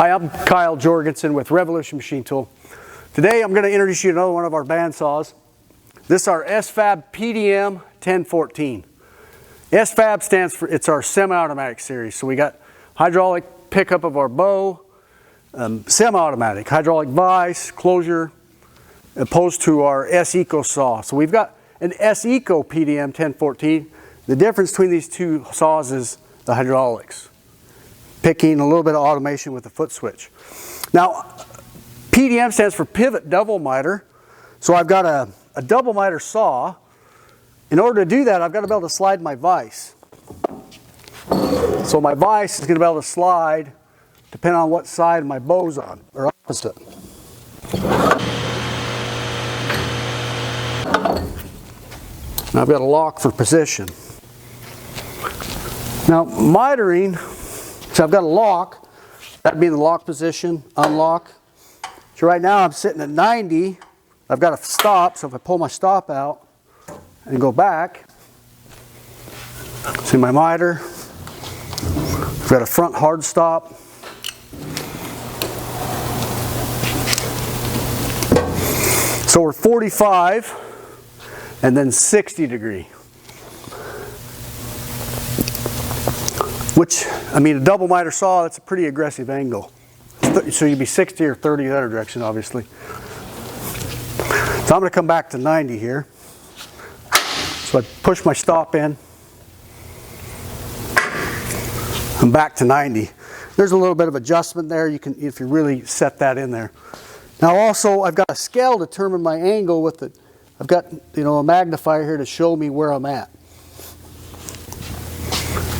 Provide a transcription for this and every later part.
Hi, I'm Kyle Jorgensen with Revolution Machine Tool. Today I'm going to introduce you to another one of our bandsaws. This is our S-FAB PDM 1014. S-FAB stands for, it's our semi-automatic series. So we got hydraulic pickup of our bow, semi-automatic, hydraulic vise, closure, opposed to our S-Eco saw. So we've got an S-Eco PDM 1014. The difference between these two saws is the hydraulics. Picking, a little bit of automation with the foot switch. Now, PDM stands for pivot double miter. So I've got a double miter saw. In order to do that, I've got to be able to slide my vise. So my vise is going to be able to slide depending on what side my bow's on, or opposite. Now I've got a lock for position. Now, mitering, so I've got a lock, that'd be in the lock position, unlock. So right now I'm sitting at 90, I've got a stop, so if I pull my stop out and go back, see my miter, I've got a front hard stop. So we're 45 and then 60 degree. Which, I mean, a double miter saw, that's a pretty aggressive angle. So you'd be 60 or 30 the other direction, obviously. So I'm going to come back to 90 here. So I push my stop in. I'm back to 90. There's a little bit of adjustment there. You can, if you really set that in there. Now also, I've got a scale to determine my angle with it. I've got, you know, a magnifier here to show me where I'm at.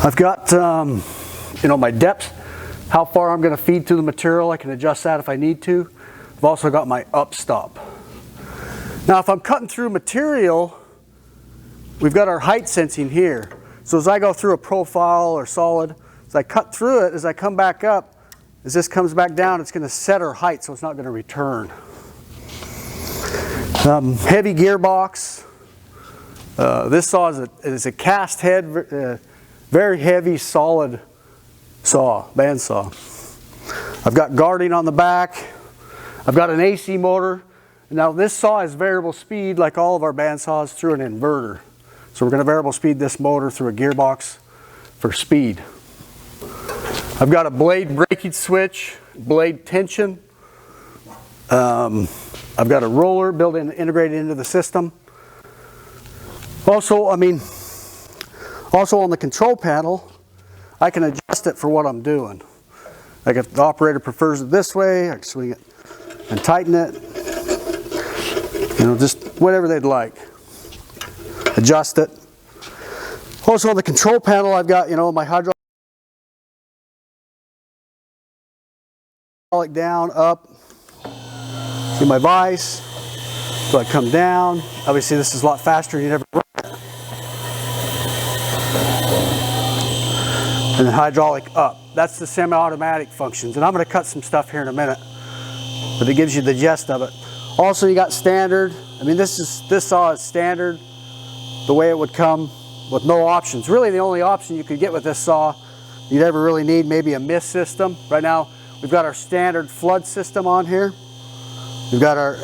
I've got, you know, my depth, how far I'm going to feed through the material. I can adjust that if I need to. I've also got my up stop. Now, if I'm cutting through material, we've got our height sensing here. So as I go through a profile or solid, as I cut through it, as I come back up, as this comes back down, it's going to set our height, so it's not going to return. Heavy gearbox. This saw is a cast head. Very heavy, solid saw, bandsaw. I've got guarding on the back. I've got an AC motor. Now this saw is variable speed like all of our bandsaws through an inverter. So we're going to variable speed this motor through a gearbox for speed. I've got a blade breakage switch, blade tension. I've got a roller built in, integrated into the system. Also, also on the control panel, I can adjust it for what I'm doing. Like if the operator prefers it this way, I can swing it and tighten it. You know, just whatever they'd like. Adjust it. Also on the control panel, I've got, you know, my hydraulic down, up. See my vise. So I come down. Obviously this is a lot faster. You never run it. And then hydraulic up. That's the semi-automatic functions. And I'm going to cut some stuff here in a minute, but it gives you the gist of it. Also, you got standard. I mean, this saw is standard, the way it would come with no options. Really, the only option you could get with this saw, you'd ever really need maybe a mist system. Right now, we've got our standard flood system on here. We've got our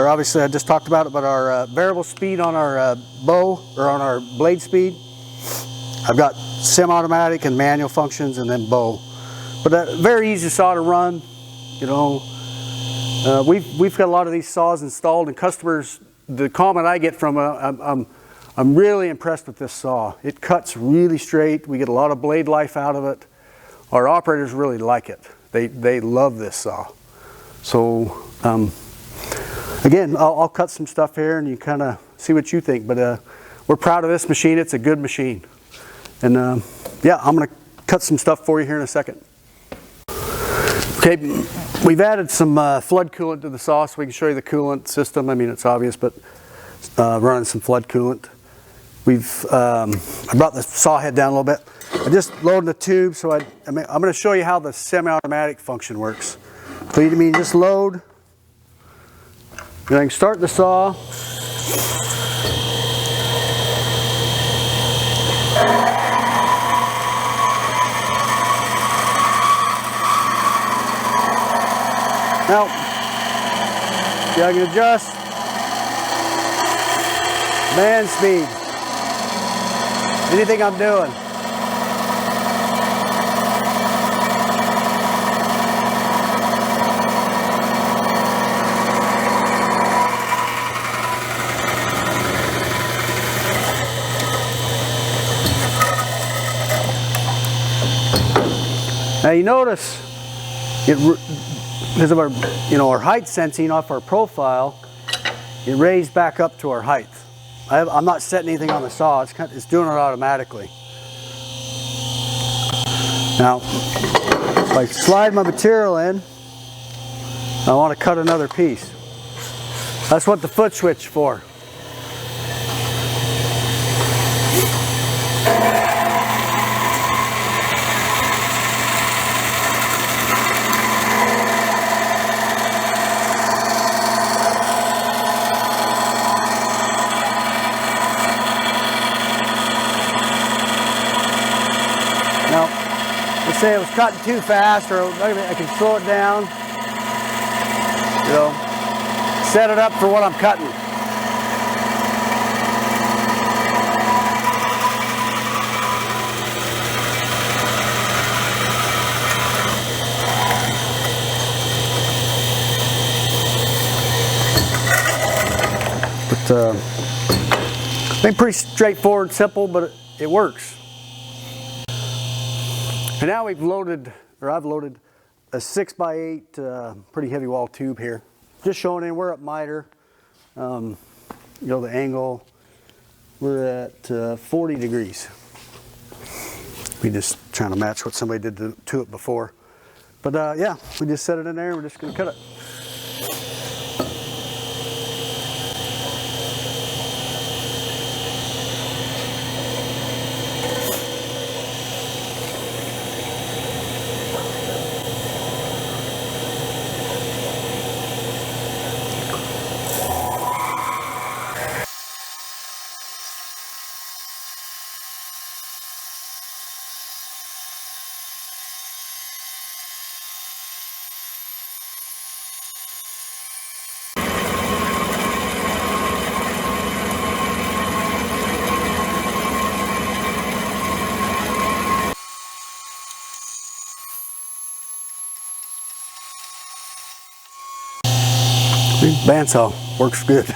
obviously I just talked about it, but our variable speed on our bow, or on our blade speed. I've got semi-automatic and manual functions, and then bow. But a very easy saw to run. You know, we've got a lot of these saws installed, and customers, the comment I get from I'm really impressed with this saw. It cuts really straight. We get a lot of blade life out of it. Our operators really like it. They love this saw. So again, I'll cut some stuff here, and you kind of see what you think. But we're proud of this machine. It's a good machine. And yeah, I'm going to cut some stuff for you here in a second. Okay, we've added some flood coolant to the saw so we can show you the coolant system. I mean, it's obvious, but running some flood coolant. I brought the saw head down a little bit. I just loaded the tube, so I'm going to show you how the semi-automatic function works. So you mean just load, and I can start the saw. Now, see, I can adjust band speed, anything I'm doing. Now you notice, because of our, our height sensing off our profile, it raised back up to our height. I'm not setting anything on the saw, it's doing it automatically. Now, if I slide my material in, I want to cut another piece. That's what the foot switch is for. Now, let's say it was cutting too fast, or I can slow it down, set it up for what I'm cutting. But I think pretty straightforward, simple, but it works. And now I've loaded a 6x8 pretty heavy wall tube here. Just showing you we're at miter. The angle, we're at 40 degrees. We just trying to match what somebody did to it before. But yeah, we just set it in there and we're just going to cut it. Bandsaw works good.